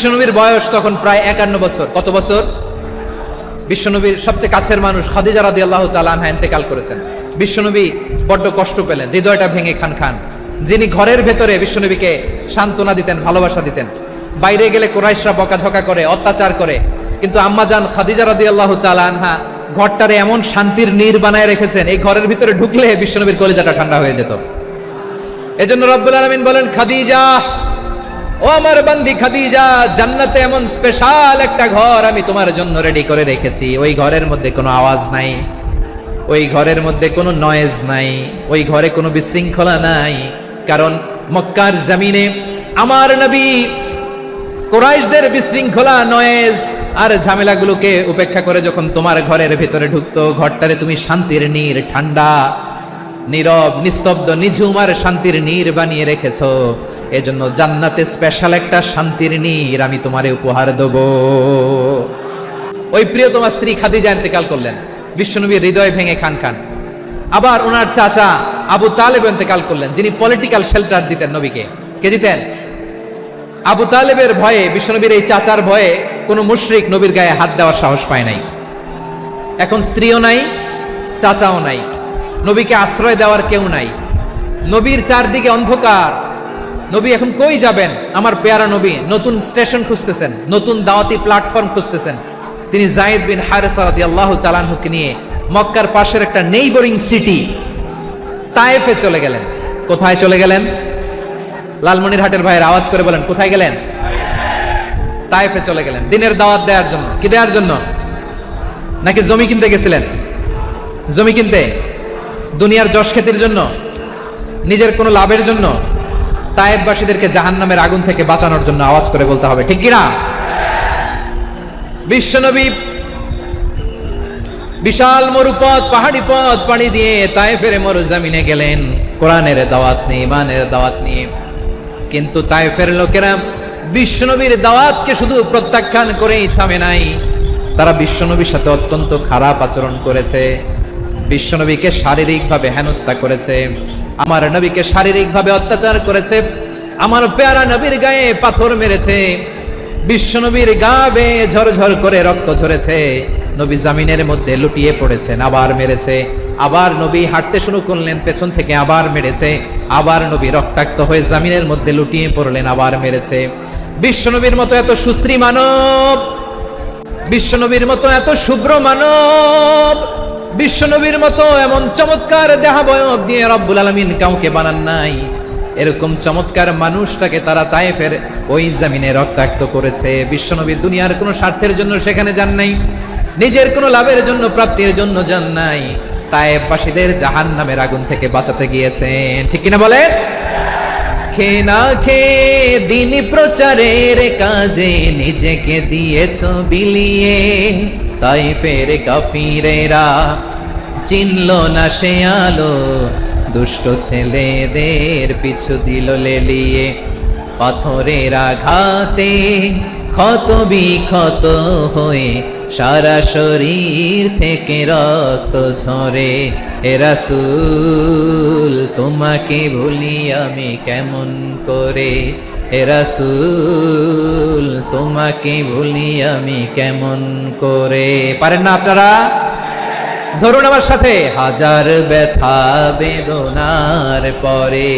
বিশ্বনবীর বয়স তখন প্রায় 51 বছর। কত বছর? বিশ্বনবীর সবচেয়ে কাছের মানুষ খাদিজা রাদিয়াল্লাহু তাআলা আনহা ইন্তেকাল করেছেন। বিশ্বনবী বড্ড কষ্ট পেলেন, হৃদয়টা ভেঙে খান খান। যিনি ঘরের ভেতরে বিশ্বনবীকে সান্ত্বনা দিতেন, ভালোবাসা দিতেন, বাইরে গেলে কুরাইশরা বকাঝকা করে, অত্যাচার করে, কিন্তু আম্মাজান খাদিজা রাদিয়াল্লাহু তাআলা আনহা ঘরটারে এমন শান্তির নীড় বানায় রেখেছেন, এই ঘরের ভিতরে ঢুকলে বিশ্বনবীর কলিজাটা ঠান্ডা হয়ে যেত। এজন্য রব্বুল আলামিন বলেন, খাদিজা, ও আমার বান্দি খাদিজা, জান্নাতে এমন স্পেশাল একটা ঘর আমি তোমার জন্য রেডি করে রেখেছি। ওই ঘরের মধ্যে কোনো আওয়াজ নাই, ওই ঘরের মধ্যে কোনো নয়েজ নাই, ওই ঘরে কোনো বিশৃঙ্খলা নাই। কারণ মক্কার জমিনে আমার নবী কুরাইশদের বিশৃঙ্খলা, নয়েজ আর ঝামেলাগুলোকে উপেক্ষা করে যখন তোমার ঘরের ভেতরে ঢুকতো, ঘরটারে তুমি শান্তির নীড়, ঠান্ডা, নীরব, নিস্তব্ধ, নিঝুম আর শান্তির নীড় বানিয়ে রেখেছো। এজন্য জান্নাতে স্পেশাল একটা শান্তির নীড় আমি তোমারে উপহার দেব। ওই প্রিয়তমা স্ত্রী খাদিজা ইন্তেকাল করলেন, বিশ্বনবীর হৃদয় ভেঙে খান খান। আবার ওনার চাচা আবু তালেব ইন্তেকাল করলেন, যিনি পলিটিক্যাল শেল্টার দিতেন নবীকে। কে দিতেন? আবু তালেবের ভয়ে, বিশ্বনবীর এই চাচার ভয়ে কোনো মুশরিক নবীর গায়ে হাত দেওয়ার সাহস পায় নাই। এখন স্ত্রীও নাই, চাচাও নাই, নবীকে আশ্রয় দেওয়ার কেউ নাই। নবীর চারদিকে অন্ধকার, নবী এখন কই যাবেন? আমার পেয়ারা নবী নতুন স্টেশন খুঁজতেছেন, নতুন দাওয়াতি প্ল্যাটফর্ম খুঁজতেছেন। তিনি যায়েদ বিন হারেসা রাদিয়াল্লাহু তাআলা আনহুকে নিয়ে মক্কার পাশের একটা নেইবরিং সিটি তায়েফে চলে গেলেন। কোথায় চলে গেলেন? লালমনিরহাটের ভাইয়ের আওয়াজ করে বলেন, কোথায় গেলেন? তায়েফে চলে গেলেন দিনের দাওয়াত দেওয়ার জন্য। কি দেওয়ার জন্য? নাকি জমি কিনতে গেছিলেন? জমি কিনতে, দুনিয়ার যশ খ্যাতির জন্য, নিজের কোনো লাভের জন্য? তায়েফবাসীদেরকে জাহান্নামের আগুন থেকে বাঁচানোর জন্য। আওয়াজ করে বলতে হবে, ঠিক কিনা? বিশ্বনবী বিশাল মরুপথ, পাহাড়ি পথ পাড়ি দিয়ে তায়েফের মরুজমিনে গেলেন কোরআনের দাওয়াত নিয়ে, ইমানের দাওয়াত নিয়ে। কিন্তু তায়েফের লোকেরা বিশ্বনবীর দাওয়াতকে শুধু প্রত্যাখ্যান করেই থামে নাই, তারা বিশ্বনবীর সাথে অত্যন্ত খারাপ আচরণ করেছে। বিশ্বনবীকে শারীরিকভাবে হেনস্থা করেছে, আমার নবীকে শারীরিকভাবে অত্যাচার করেছে, আমার পেয়ারা নবীর গায়ে পাথর মেরেছে, বিশ্বনবীর গা বেয়ে ঝরঝর করে রক্ত ঝরেছে, নবী জামিনের মধ্যে লুটিয়ে পড়েছেন, আবার মেরেছে, আবার নবী হাঁটতে শুরু করলেন, পেছন থেকে আবার মেরেছে, আবার নবী রক্তাক্ত হয়ে জামিনের মধ্যে লুটিয়ে পড়লেন, আবার মেরেছে। বিশ্বনবীর মতো এত সুস্ত্রী মানব, বিশ্বনবীর মতো এত শুভ্র মানব, বিশ্বনবীর মতো এমন চমৎকার দেহাবয়ব দিয়ে রব্বুল আলামিন কাউকে বানান নাই। এরকম চমৎকার মানুষটাকে তারা তায়েফের ওই জমিনে রক্তাক্ত করেছে। বিশ্বনবী দুনিয়ার কোনো স্বার্থের জন্য সেখানে যান নাই, নিজের কোনো লাভের জন্য, প্রাপ্তির জন্য যান নাই, তায়েফবাসীদের জাহান্নামের আগুন থেকে বাঁচাতে গিয়েছেন। ঠিক কিনা বলেন? খে না খে দিন প্রচারের কাজে নিজেকে দিয়েছ বিলিয়ে, তায়েফের কাফিরেরা চিনল না সে আলো, দুষ্ট ছেলেদের পিছু দিল লেলিয়ে, পাথরের আঘাতে ক্ষত বিক্ষত হয়ে সারা শরীর থেকে রক্ত ঝরে। হে রাসূল তোমাকে ভুলি আমি কেমন করে, হে রাসূল তোমাকে ভুলি আমি কেমন করে। পারেন না আপনারা? ধরুন আমার সাথে, হাজার ব্যথা বেদনার পরে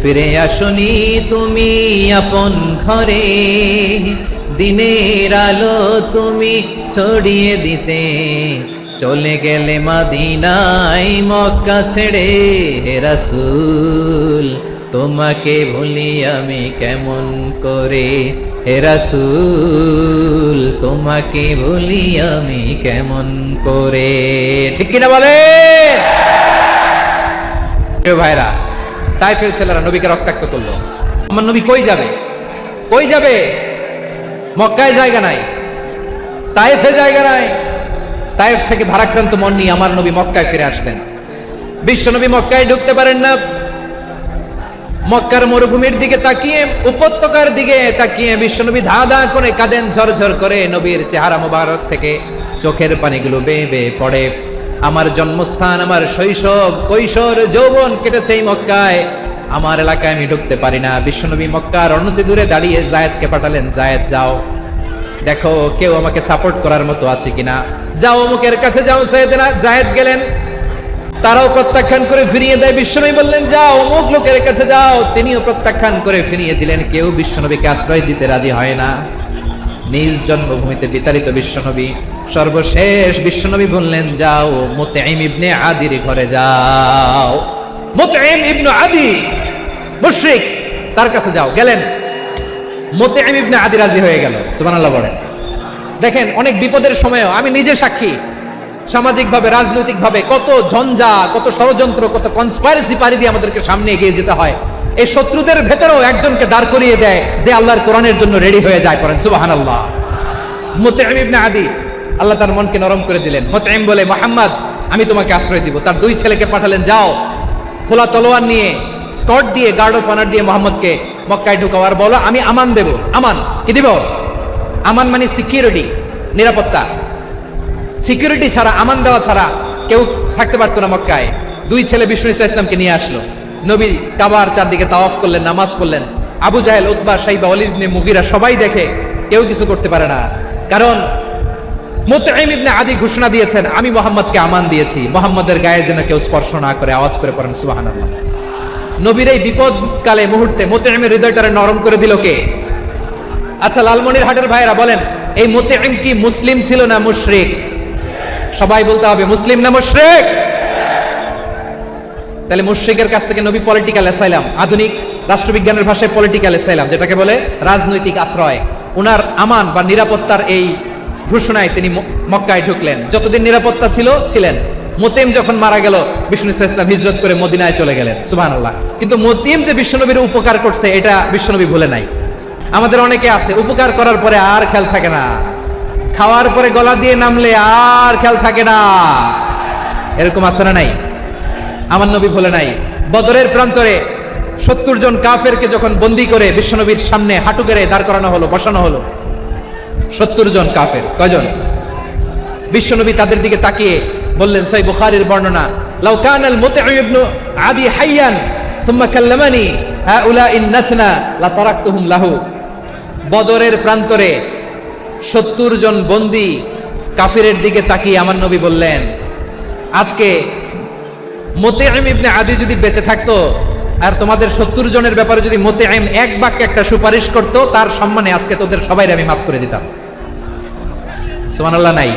ফিরে আসনি তুমি আপন ঘরে, দিনের আলো তুমি ছড়িয়ে দিতে চলে গেলে মদিনায় মক্কা ছেড়ে। হে রাসূল তোমাকে ভুলি আমি কেমন করে, হে রাসূল তোমাকে ভুলি আমি কেমন করে। ঠিক কিনা বলে? ভাইরা, তায়েফের ছেলেরা নবীকে রক্তাক্ত করলো। আমার নবী কই যাবে? কই যাবে? মক্কায় জায়গা নাই, তায়েফে জায়গা নাই। তায়েফ থেকে ভারাক্রান্ত মন নিয়ে আমার নবী মক্কায় ফিরে আসলেন। বিশ্বনবী মক্কায় ঢুকতে পারেন না। মক্কার মরুভূমির দিকে তাকিয়ে, উপত্যকার দিকে তাকিয়ে বিশ্বনবী ধা ধা করে কাঁদেন, ঝরঝর করে নবীর চেহারা মোবারক থেকে চোখের পানিগুলো বেয়ে বেয়ে পড়ে। আমার জন্মস্থান, আমার শৈশব, কৈশোর, যৌবন কেটেছে এই মক্কায়, আমার এলাকায় আমি ঢুকতে পারি না। বিশ্বনবী মক্কার অনতি দূরে দাঁড়িয়ে জায়েদকে পাঠালেন, জায়েদ যাও দেখো কেউ আমাকে সাপোর্ট করার মতো আছে কিনা, যাও অমুকের কাছে যাও। জায়েদ গেলেন, তারাও প্রত্যাখ্যান করে ফিরিয়ে দেয়। বিশ্বনবী বললেন যাও অমুক লোকের কাছে যাও, তিনিও প্রত্যাখ্যান করে ফিরিয়ে দিলেন। কেউ বিশ্বনবীকে আশ্রয় দিতে রাজি হয় না। নিজ জন্মভূমিতে বিতাড়িত বিশ্বনবী, সর্বশেষ বিশ্বনবী বললেন যাও মুতঈম ইবনে আদির ঘরে যাও। মুতঈম ইবনে আদি মুশরিক, তার কাছে যাও। গেলেন, মুতঈম ইবনে আদি রাজি হয়ে গেল। সুবহানাল্লাহ বলেন। দেখেন অনেক বিপদের সময়ও আমি নিজে সাক্ষী, সামাজিকভাবে রাজনৈতিকভাবে কত ঝঞ্ঝা, কত ষড়যন্ত্র, কত কনস্পাইরেসি পাড়ি দিয়ে আমাদেরকে সামনে এগিয়ে যেতে হয়। এই শত্রুদের ভেতরেও একজনকে দাঁড় করিয়ে দেয় যে আল্লাহর কোরআনের জন্য রেডি হয়ে যায়। পড়েন সুবহানাল্লাহ। মুতঈম ইবনে আদি, আল্লাহ তার মনকে নরম করে দিলেন। মুতঈম বলে মুহাম্মদ আমি তোমাকে আশ্রয় দিব। তার দুই ছেলেকে পাঠালেন, যাও খোলা তলোয়ার নিয়ে, স্কট দিয়ে, গার্ড অফ অনার দিয়ে মোহাম্মদকে মক্কায় ঢুকাও, আর বলো আমি আমান দেব। আমান কি দিব? আমান মানে সিকিউরিটি, নিরাপত্তা। সিকিউরিটি ছাড়া, আমান দেওয়া ছাড়া কেউ থাকতে পারতো না মক্কায়। দুই ছেলে বিষ্ণু ইসা ইসলামকে নিয়ে আসলো। নবী কাবার চারদিকে তাওয়াফ করলেন, নামাজ পড়লেন। আবু জাহেল, উতবা, শাইবা, ওয়ালিদ ইবনে মুগিরা সবাই দেখে, কেউ কিছু করতে পারে না। কারণ মুতঈম ইবনে আদি ঘোষণা দিয়েছেন আমি মুহাম্মদকে আমান দিয়েছি, মুহাম্মদের গায়ে যেন কেউ স্পর্শ না করে। আওয়াজ করে পড়েন সুবহানাল্লাহ। নবীর এই বিপদকালে মুহূর্তে মুতঈমের হৃদয়টারে নরম করে দিল কে? আচ্ছা লালমনির হাটের ভাইরা বলেন, এই মুতঈম কি মুসলিম ছিল না মুশরিক? সবাই বলতে হবে মুসলিম না মুশরিক? তাহলে মুশরিকের কাছ থেকে নবী পলিটিক্যাল অ্যাসাইলাম, আধুনিক রাষ্ট্রবিজ্ঞানের ভাষায় পলিটিক্যাল অ্যাসাইলাম যেটাকে বলে, রাজনৈতিক আশ্রয়। ওনার আমান বা নিরাপত্তার এই ঘোষণায় তিনি মক্কায় ঢুকলেন। যতদিন নিরাপত্তা ছিল ছিলেন। মুতঈম যখন মারা গেল, বিষ্ণু ইসলাম হিজরত করে মদিনায় চলে গেলেন। সুবহানাল্লাহ। কিন্তু মুতঈম যে বিশ্বনবীর উপকার করছে এটা বিশ্বনবী ভুলে নাই। আমাদের অনেকে আছে উপকার করার পরে আর খেয়াল থাকে না, খাওয়ার পরে গলা দিয়ে নামলে আর খেয়াল থাকে না। এরকম আছে না নাই? আমার নবী ভুলে নাই। বদরের প্রান্তরে 70 জন কাফেরকে যখন বন্দী করে বিশ্বনবীর সামনে হাঁটু গেড়ে দাঁড় করানো হলো, বসানো হলো, 70 জন কাফের। কয়জন? বিশ্বনবী তাদের দিকে তাকিয়ে বললেন, সহিহ বুখারীর বর্ণনা, লাউ কানাল মুতঈম ইবনে আদি হাইয়ান সুম্মা কাল্লামানি হাউলাঈ নাতনা লা তারাকতুহুম লাহু। বদরের প্রান্তরে 70 জন বন্দী কাফিরের দিকে তাকিয়ে আমার নবী বললেন, আজকে মুতঈম ইবনে আদি যদি বেঁচে থাকতো আর তোমাদের 70 জনের ব্যাপারে যদি মুতঈম এক বাক্যে একটা সুপারিশ করতো, তার সম্মানে আজকে তোদের সবাইকে আমি মাফ করে দিতাম। সুবহানাল্লাহ। নাই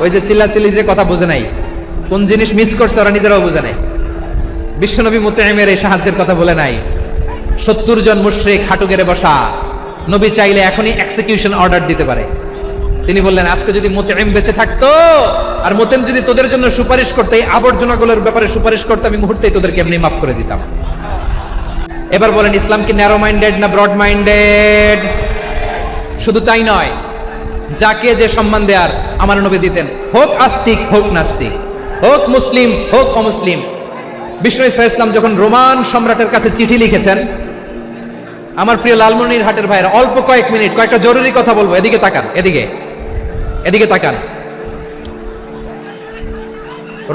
ওই যে চিল্লাচিল্লি যে কথা বুঝে নাই, কোন জিনিস মিস করছে ওরা নিজেরাও বুঝে নাই। বিশ্বনবী মুতঈমের এই সাহায্যের কথা বলে নাই। 70 জন মুশরিক হাঁটু গেড়ে বসা, নবী চাইলে এখনই এক্সিকিউশন অর্ডার দিতে পারে। তিনি বললেন আজকে যদি মুতঈম বেঁচে থাকতো আর মুতঈম যদি তোদের জন্য সুপারিশ করতে, এই আবর্জনাগুলোর ব্যাপারে সুপারিশ করতে, আমি মুহূর্তেই তোদেরকে এমনি মাফ করে দিতাম। এবার বলেন ইসলাম কি ন্যারো মাইন্ডেড না ব্রড মাইন্ডেড? শুধু তাই নয়, যাকে যে সম্মান দেয়ার আমার নবী দিতেন, হোক আস্তিক হোক নাস্তিক, হোক মুসলিম হোক অমুসলিম। বিষ্ণু ইসলাম যখন রোমান সম্রাটের কাছে চিঠি লিখেছেন, আমার প্রিয় লালমনির হাটের ভাইরা অল্প কয়েক মিনিট কয়েকটা জরুরি কথা বলবো। এদিকে তাকান, এদিকে তাকান।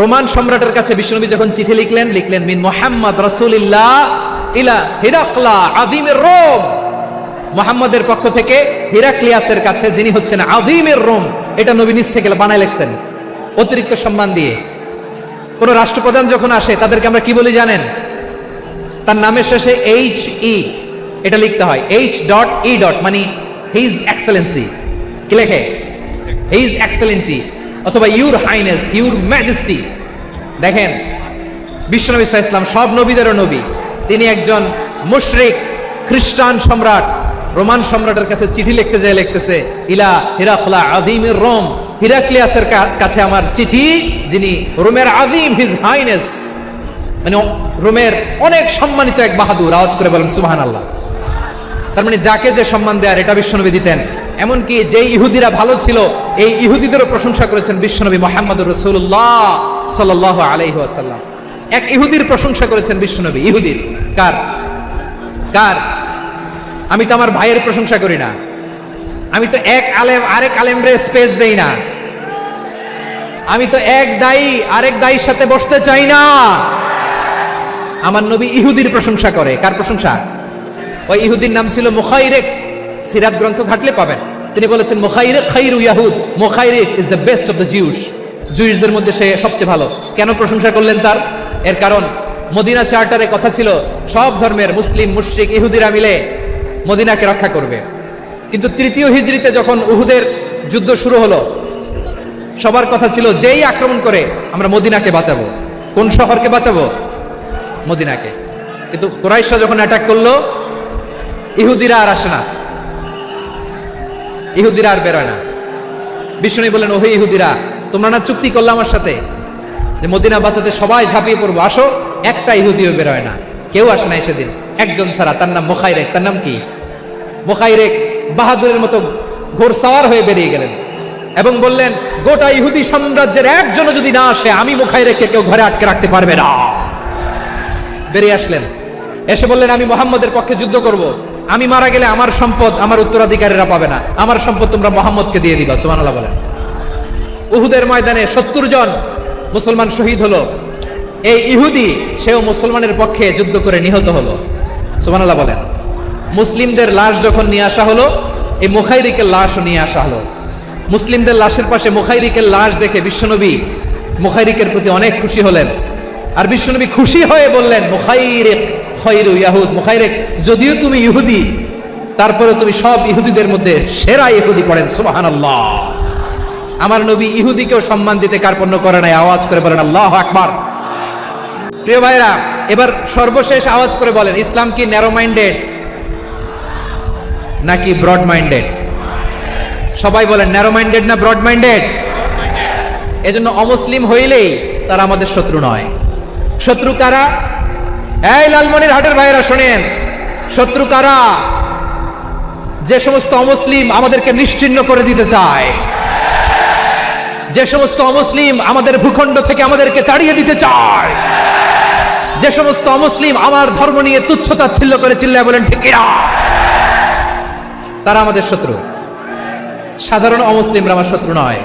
রোমান সম্রাটের কাছে বিশ্বনবী যখন চিঠি লিখলেন মিন মুহাম্মদ রাসূলিল্লাহ ইলা হিরাকলা আযীমের রোম। মুহাম্মদের পক্ষ থেকে হিরাক্লিয়াসের কাছে, যিনি হচ্ছেন আযীমের রোম। এটা নবী নিজ থেকে বানায় লিখছেন অতিরিক্ত সম্মান দিয়ে। কোন রাষ্ট্রপ্রধান যখন আসে তাদেরকে আমরা কি বলি জানেন? তার নামের শেষে HE এটা লিখতে হয়। H.E. মানে হিজ এক্সেলেন্সি। কি লেখে? হিজ এক্সেলেন্টি অথবা ইউর হাইনেস, ইউর ম্যাজেস্টি। দেখেন বিশ্বনবী সাল্লাল্লাহু আলাইহি ওয়াসাল্লাম সব নবীদেরও নবী। তিনি একজন মুশরিক খ্রিস্টান সম্রাট রোমান সম্রাটের কাছে চিঠি লিখতে যায়, লিখতেছে ইলা হিরাকলা আযীমের রোম। হিরাক্লিয়াসের কাছে আমার চিঠি, যিনি রোমের আযীম, হিজ হাইনেস মানে রোমের অনেক সম্মানিত এক বাহাদুর। আওয়াজ করে বলেন সুবহানাল্লাহ। তার মানে যাকে যে সম্মান দেয়ার এটা বিশ্বনবী দিতেন। এমনকি যে ইহুদিরা ভালো ছিল, এই ইহুদিদেরও প্রশংসা করেছেন বিশ্বনবী মুহাম্মদুর রাসূলুল্লাহ সাল্লাল্লাহু আলাইহি ওয়াসাল্লাম। এক ইহুদির প্রশংসা করেছেন বিশ্বনবী। ইহুদির কার? আমি তো আমার ভাইয়ের প্রশংসা করি না। আমি তো এক আলেম আরেক আলেমরে স্পেস দেই না। আমি তো এক দায়ী আরেক দায়ীর সাথে বসতে চাই না। আমার নবী ইহুদির প্রশংসা করে। কার প্রশংসা? ওই ইহুদির নাম ছিল মুখাইরেক। সিরাত গ্রন্থ ঘাটলে পাবেন। তিনি বলেছেন মুখাইরেক খাইরু ইয়াহুদ, Mukhayriq is the best of the Jews. জুইসদের মধ্যে সে সবচেয়ে ভালো। কেন প্রশংসা করলেন তার? এর কারণ মদিনা চার্টারে কথা ছিল সব ধর্মের মুসলিম, মুশরিক, ইহুদিরা মিলে মদিনাকে রক্ষা করবে। কিন্তু তৃতীয় হিজরিতে যখন উহুদের যুদ্ধ শুরু হলো, সবার কথা ছিল যেই আক্রমণ করে আমরা মদিনাকে বাঁচাবো। কোন শহরকে বাঁচাবো? মদিনাকে। কিন্তু কুরাইশরা যখন অ্যাটাক করলো, ইহুদিরা আর আসে না, ইহুদিরা আর বেরোয় না। বিষ্ণু বললেন, ওহে ইহুদিরা, তোমরা না চুক্তি করলে আমার সাথে যে মদিনা বাঁচাতে সবাই ঝাঁপিয়ে পড়বো, আসো। একটা ইহুদিও বেরোয় না, কেউ আসে না সেদিন, একজন ছাড়া। তার নাম মুখাইরেক। তার নাম কি? মুখাইরেক বাহাদুরের মতো ঘোড়সাওয়ার হয়ে বেরিয়ে গেলেন এবং বললেন, গোটা ইহুদি সাম্রাজ্যের একজনও যদি না আসে, আমি মুখাইরেককে কেউ ঘরে আটকে রাখতে পারবে না। বেরিয়ে আসলেন, এসে বললেন, আমি মুহাম্মদের পক্ষে যুদ্ধ করব। আমি মারা গেলে আমার সম্পদ আমার উত্তরাধিকারীরা পাবে না, আমার সম্পদ তোমরা মুহাম্মদকে দিয়ে দিবা। সুবহানাল্লাহ বলেন। উহুদের ময়দানে 70 জন মুসলমান শহীদ হলো। এই ইহুদি সেও মুসলমানের পক্ষে যুদ্ধ করে নিহত হলো। সুবহানাল্লাহ বলেন। মুসলিমদের লাশ যখন নিয়ে আসা হলো, এই মুখাইরিকের লাশও নিয়ে আসা হলো। মুসলিমদের লাশের পাশে মুখাইরিকের লাশ দেখে বিশ্বনবী মুখাইরিকের প্রতি অনেক খুশি হলেন। আর বিশ্বনবী খুশি হয়ে বললেন, মুখাইরিক খায়রু ইয়াহুদ, মুখাইরিক যদিও তুমি ইহুদি, তারপরে তুমি সব ইহুদিদের মধ্যে সেরা ইহুদি। পড়েন সুবহানাল্লাহ। আমার নবী ইহুদিকেও সম্মান দিতে কার্পণ্য করে নাই। আওয়াজ করে বলেন আল্লাহু আকবার। প্রিয় ভাইরা, এবার সর্বশেষ আওয়াজ করে বলেন, ইসলাম কি ন্যারো মাইন্ডেড নাকি ব্রড মাইন্ডেড? সবাই বলেন, ন্যারো মাইন্ডেড না ব্রড মাইন্ডেড? এজন্য অমুসলিম হইলেই তারা আমাদের শত্রু নয়। শত্রু কারা? এই লালমনির হাটের ভাইরা শোনেন, শত্রু কারা? যে সমস্ত অমুসলিম আমাদেরকে নিশ্চিহ্ন করে দিতে চায়, যে সমস্ত অমুসলিম আমাদের ভূখণ্ড থেকে আমাদেরকে তাড়িয়ে দিতে চায়, যে সমস্ত অমুসলিম আমার ধর্ম নিয়ে তুচ্ছতাচ্ছিল্য করে চিল্লায় বলেন ঠিক কিনা, তারা আমাদের শত্রু। সাধারণ অমুসলিমরা আমার শত্রু নয়।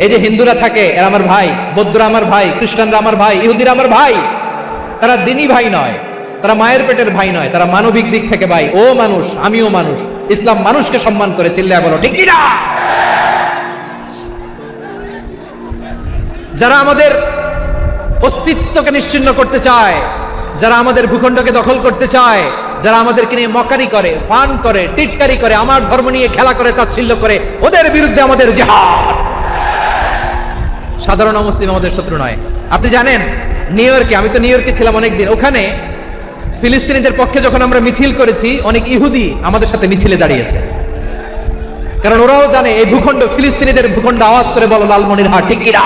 এই যে হিন্দুরা থাকে, এরা আমার ভাই, বৌদ্ধরা আমার ভাই, খ্রিস্টানরা আমার ভাই, ইহুদিরা আমার ভাই। তারা দিনই ভাই নয়, তারা মায়ের পেটের ভাই নয়, তারা মানবিক দিক থেকে ভাই। ও মানুষ, আমিও মানুষ। ইসলাম মানুষকে সম্মান করে, চিল্লায় বলো ঠিক কিনা। যারা আমাদের অস্তিত্বকে নিশ্চিহ্ন করতে চায়, যারা আমাদের ভূখণ্ডকে দখল করতে চায়, যারা আমাদেরকে নিয়ে মকারি করে, ফান করে, টিটকারি করে, আমার ধর্ম নিয়ে খেলা করে, তাচ্ছিল্য করে, ওদের বিরুদ্ধে আমাদের জিহাদ। সাধারণ মুসলিম আমাদের শত্রু নয়। আপনি জানেন নিউ ইয়র্কে, আমি তো নিউ ইয়র্কে ছিলাম অনেকদিন, ওখানে ফিলিস্তিনিদের পক্ষে যখন আমরা মিছিল করেছি, অনেক ইহুদি আমাদের সাথে মিছিলে দাঁড়িয়েছে। কারণ ওরাও জানে এই ভূখণ্ড ফিলিস্তিনিদের ভূখণ্ড। আওয়াজ করে বলো লালমনির হাট ঠিক কিনা।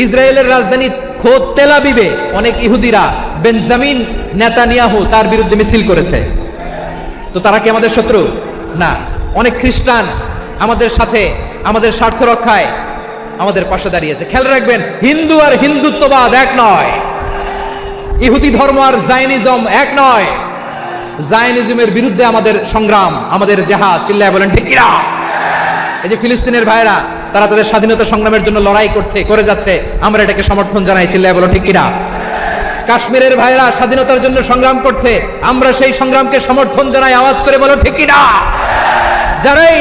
ইসরায়েলের রাজধানী খোদ তেল আবিবে অনেক ইহুদিরা বেঞ্জামিন নেতানিয়াহু তার বিরুদ্ধে মিছিল করেছে। তো তারা কি আমাদের শত্রু? না। অনেক খ্রিস্টান আমাদের সাথে আমাদের স্বার্থ রক্ষায় আমাদের পাশে দাঁড়িয়েছে। খেয়াল রাখবেন, হিন্দু আর হিন্দুত্ববাদ এক নয়, ইহুদি ধর্ম আর জায়নিজম এক নয়। জায়নিজমের বিরুদ্ধে আমাদের সংগ্রাম, আমাদের জিহাদ। চিল্লায় বলেন ঠিক কিনা। এই যে ফিলিস্তিনের ভাইরা, তারা তাদের স্বাধীনতা সংগ্রামের জন্য লড়াই করছে, করে যাচ্ছে, আমরা এটাকে সমর্থন জানাই। চিল্লায় বলো ঠিক কিনা। কাশ্মীরের ভাইরা স্বাধীনতার জন্য সংগ্রাম করছে, আমরা সেই সংগ্রামকে সমর্থন জানাই। আওয়াজ করে বলো ঠিক কিনা। যারাই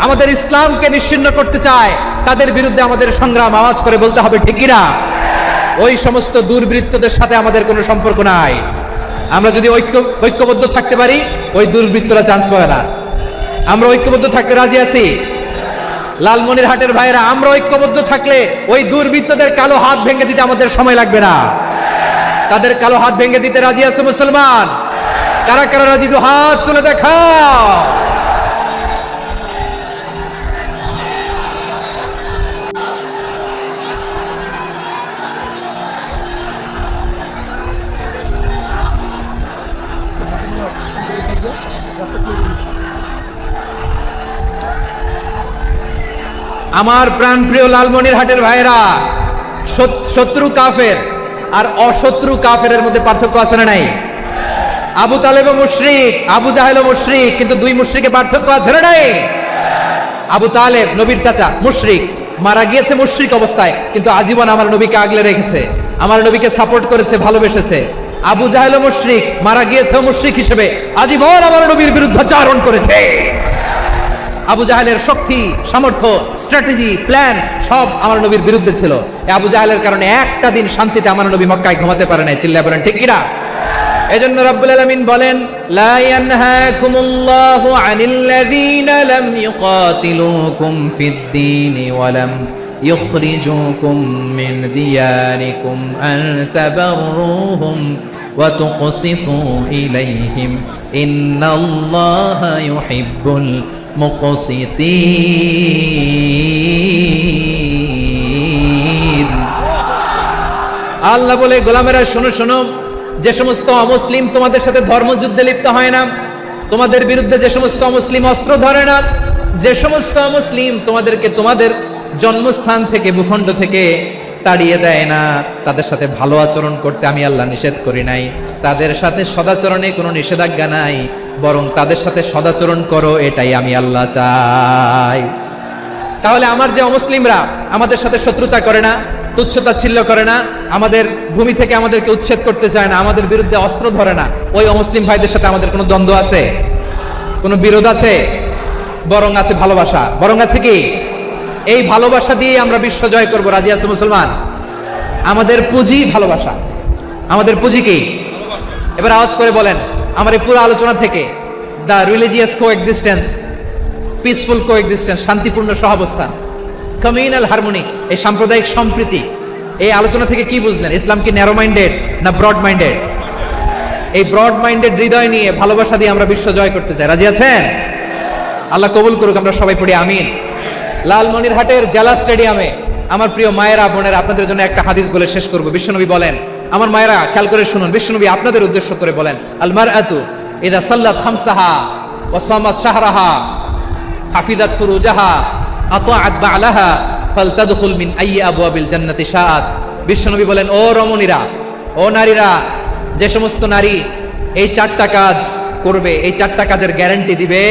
আমাদের ইসলামকে নিশ্চিহ্ন করতে চায়, তাদের বিরুদ্ধে আমাদের সংগ্রাম। আওয়াজ করে বলতে হবে ঠিক কিনা। ওই সমস্ত দুর্বৃত্তদের সাথে আমাদের কোনো সম্পর্ক নাই। আমরা যদি ঐক্যবদ্ধ থাকতে পারি, ওই দুর্বৃত্তরা চান্স পাবে না। আমরা ঐক্যবদ্ধ থাকতে রাজি আছি। লালমনির হাটের ভাইরা, আমরা ঐক্যবদ্ধ থাকলে ওই দুর্বৃত্তদের কালো হাত ভেঙে দিতে আমাদের সময় লাগবে না। তাদের কালো হাত ভেঙে দিতে রাজি আছে মুসলমান? কারা কারা রাজি? দু হাত তুলে দেখাও। আমার প্রাণপ্রিয় লালমনির হাটের ভাইরা, শত্রু কাফের আর অশত্রু কাফেরের মধ্যে পার্থক্য আছে না নাই? আবু তালেব মুশরিক, আবু জাহেল মুশরিক, কিন্তু দুই মুশরিকে পার্থক্য আছে না নাই? আবু তালেব নবীর চাচা, মুশরিক, মারা গিয়েছে মুশরিক অবস্থায়, কিন্তু আজীবন আমার নবীকে আগলে রেখেছে। আমার নবীকে সাপোর্ট করেছে, ভালোবেসেছে। আবু জাহেল মুশরিক, মারা গিয়েছে মুশরিক হিসেবে, আজীবন আমার নবীর বিরুদ্ধাচারণ করেছে। আবু জাহেলের শক্তি, সামর্থ্য, স্ট্র্যাটেজি, প্ল্যান সব আমার নবীর বিরুদ্ধে ছিল। আবু জাহেলের কারণে একটা দিন শান্তিতে আমার নবী মক্কায় ঘুমাতে পারে নাই। চিল্লায় বলেন ঠিক কিনা? এজন্য রব্বুল আলামিন বলেন, লা ইয়ানহাকুমুল্লাহু আনিল্লাযীনা লাম ইউকাতিলুকুম ফিদ-দীনি ওয়া লাম ইখরিজুকুম মিন দিয়ারিকুম আন তাবাররুহুম ওয়া তুকসিতু ইলাইহিম ইন্নাল্লাহা ইউহিব্বুল মুকসিতিন। আল্লাহ বলে, গোলামেরা শোনো শোনো, যে সমস্ত অমুসলিম তোমাদের সাথে ধর্মযুদ্ধে লিপ্ত হয় না, তোমাদের বিরুদ্ধে যে সমস্ত অমুসলিম অস্ত্র ধরে না, যে সমস্ত অমুসলিম তোমাদেরকে তোমাদের জন্মস্থান থেকে, ভূখণ্ড থেকে তাড়িয়ে দেয় না, তাদের সাথে ভালো আচরণ করতে আমি আল্লাহ নিষেধ করি নাই। তাদের সাথে সদাচরণে কোনো নিষেধাজ্ঞা নাই, বরং তাদের সাথে সদাচরণ করো, এটাই আমি আল্লাহ চাই। তাহলে আমার যে অমুসলিমরা আমাদের সাথে শত্রুতা করে না, তুচ্ছতাচ্ছিল্য করে না, আমাদের ভূমি থেকে আমাদেরকে উচ্ছেদ করতে চায় না, আমাদের বিরুদ্ধে অস্ত্র ধরে না, ওই অমুসলিম ভাইদের সাথে আমাদের কোনো দ্বন্দ্ব আছে? কোনো বিরোধ আছে? বরং আছে ভালোবাসা। বরং আছে কি? এই ভালোবাসা দিয়ে আমরা বিশ্ব জয় করবো। রাজি আছে মুসলমান? আমাদের পুঁজি ভালোবাসা। আমাদের পুঁজি কি? এবার আওয়াজ করে বলেন, আমার এই পুরো আলোচনা থেকে the religious coexistence, peaceful coexistence, শান্তিপূর্ণ সহাবস্থান, কমিউনাল হারমোনি, এই সাম্প্রদায়িক সম্প্রীতি, এই আলোচনা থেকে কি বুঝলেন? ইসলাম কি ন্যারো মাইন্ডেড না ব্রড মাইন্ডেড? এই ব্রড মাইন্ডেড হৃদয় নিয়ে, ভালোবাসা দিয়ে আমরা বিশ্ব জয় করতে চাই। রাজি আছেন? আল্লাহ কবুল করুক। আমরা সবাই পড়ি আমিন। লালমনিরহাটের জেলা স্টেডিয়ামে আমার প্রিয় মায়েরা, বোনেরা, আপনাদের জন্য একটা হাদিস বলে শেষ করব। বিশ্বনবী বলেন, আমার মায়েরা খেয়াল করে শুনুন, বিশ্বনবী আপনাদের উদ্দেশ্য করে বলেন, আল মারআতু ইযা সাল্লাত খামসাহা ওয়া সামাত শাহরাহা হাফিজাত ফুরুজাহা আতাআত বা'লাহা ফালতাদখুল মিন আইয়ি আবওয়াবিল জান্নাতি শাআত। বিশ্বনবী বলেন, ও রমণীরা, ও নারীরা, যে সমস্ত নারী এই চারটা কাজ করবে, এই চারটা কাজের গ্যারান্টি দিবে,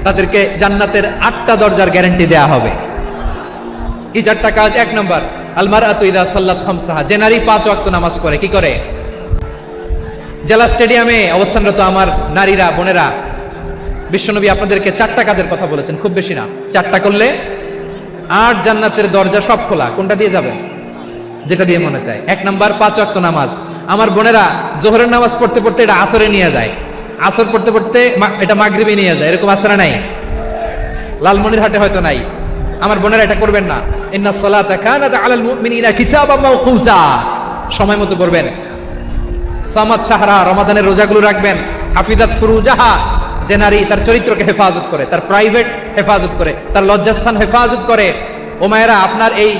তাদেরকে জান্নাতের 8টা দরজার গ্যারান্টি দেয়া হবে। কি চারটা কাজ? 1 নম্বর, আল মারআতু ইযা সাল্লাত খামসাহা, যে নারী 5 ওয়াক্ত নামাজ পড়ে। কি করে? জেলা স্টেডিয়ামে অবস্থানরত আমার নারীরা, বোনেরা, বিশ্বনবী আপনাদেরকে 4টা কাজের কথা বলেছেন, খুব বেশি না। 4টা করলে 8 জান্নাতের দরজা সব খোলা। কোনটা দিয়ে যাবেন? যেটা দিয়ে মনে চায়। 1 নাম্বার 5 ওয়াক্ত নামাজ। আমার বোনেরা জোহরের নামাজ পড়তে পড়তে এটা আসরে নিয়ে যায়, আসর পড়তে পড়তে এটা মাগরিবে নিয়ে যায়। এরকম আসরা নাই? লালমনিরহাটে হয়তো নাই। আমার বোনেরা এটা করবেন না। ইন্নাস সালাতা কানাত আলাল মুমিনিনা কিতাবাম মাওকুতা, সময় মতো পড়বেন। সামাত শাহরা, রমাদানের রোজাগুলো রাখবেন। হাফিজাত ফুরুজাহা, যে নারী তার চরিত্রকে হেফাজত করে, তার প্রাইভেট হেফাজত করে, তার লজ্জাস্থান হেফাজত করে। ও মায়েরা, আপনার এই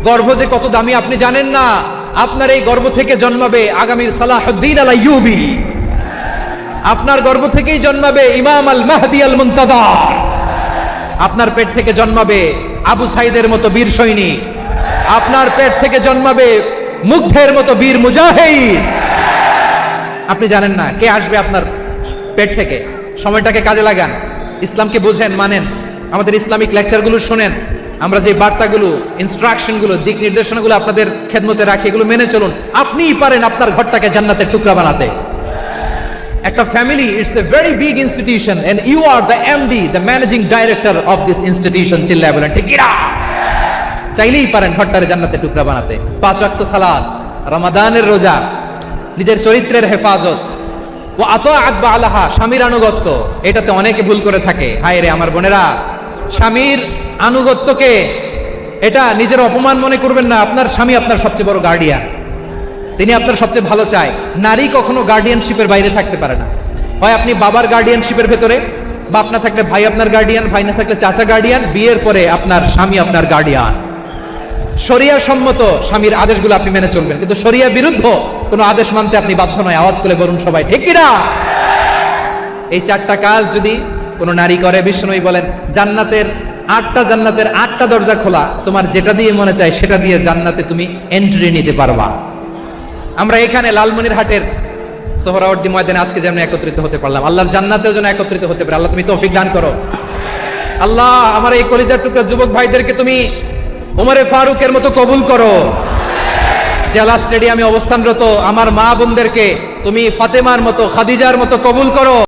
গর্ভ যে কত দামি আপনি জানেন না। আপনার এই গর্ভ থেকে জন্মাবে আগামীর সালাহুদ্দিন আল আইয়ুবী। আপনার গর্ভ থেকেই জন্মাবে ইমাম আল মাহদি আল মুনতাযর। আপনার পেট থেকে জন্মাবে আবু সাইদের মতো বীর সৈনিক। আপনার পেট থেকে জন্মাবে মুগ্ধের মতো বীর মুজাহিদ। আপনি জানেন না কে আসবে আপনার পেট থেকে। সময়টাকে কাজে লাগান, ইসলামকে বুঝেন, মানেন, আমাদের ইসলামিক লেকচারগুলো শুনেন। আমরা যে বার্তাগুলো, ইনস্ট্রাকশনগুলো, দিক নির্দেশনাগুলো আপনাদের খেদমতে রাখি, এগুলো মেনে চলুন। আপনিই পারেন আপনার ঘরটাকে জান্নাতের টুকরা বানাতে। একটা family, it's a very big institution and you are the MD, the managing director of this institution. চিল্লায় বলেন ঠিক কিনা? চাইলেই পারেন ঘরটারে জান্নাতের টুকরা বানাতে। 5 ওয়াক্ত সালাত, রমাদানের রোজা, নিজের চরিত্রের হেফাজত, ও আতাআত বা'লাহা, স্বামীর আনুগত্য। এটাতে অনেকে ভুল করে থাকে। হায় রে আমার বোনেরা, স্বামীর আনুগত্যকে এটা নিজের অপমান মনে করবেন না। আপনার স্বামী আপনার সবচেয়ে বড় গার্ডিয়ান, তিনি আপনার সবচেয়ে ভালো চায়। নারী কখনো গার্ডিয়ানশিপের বাইরে থাকতে পারে না। হয় আপনি বাবার গার্ডিয়ানশিপের ভেতরে, বা আপনার থাকলে ভাই আপনার গার্ডিয়ান, ভাই না থাকলে চাচা গার্ডিয়ান, বিয়ের পরে আপনার স্বামী আপনার গার্ডিয়ান। শরিয়া সম্মত স্বামীর আদেশগুলো আপনি মেনে চলবেন, কিন্তু শরিয়া বিরুদ্ধ কোনো আদেশ মানতে আপনি বাধ্য নয়। আওয়াজ করে বলুন সবাই ঠিক কিনা? এই 4টা কাজ যদি কোনো নারী করে, বিশ্বনবী বলেন জান্নাতের 8টা দরজা খোলা। তোমার যেটা দিয়ে মনে চায় সেটা দিয়ে জান্নাতে তুমি এন্ট্রি নিতে পারবা। আমরা এখানে লালমনিরহাটের সোহরাওয়ার্দী ময়দানে আজকে যেমন একত্রিত হতে পারলাম, আল্লাহর জান্নাতেও যেন একত্রিত হতে পারে। আল্লাহ তুমি তৌফিক দান করো। আল্লাহ আমার এই কলিজার টুকরা যুবক ভাইদেরকে তুমি ওমরে ফারুকের মতো কবুল করো। জেলা স্টেডিয়ামে অবস্থানরত আমার মা বোনদেরকে তুমি ফাতেমার মতো খাদিজার মতো কবুল করো।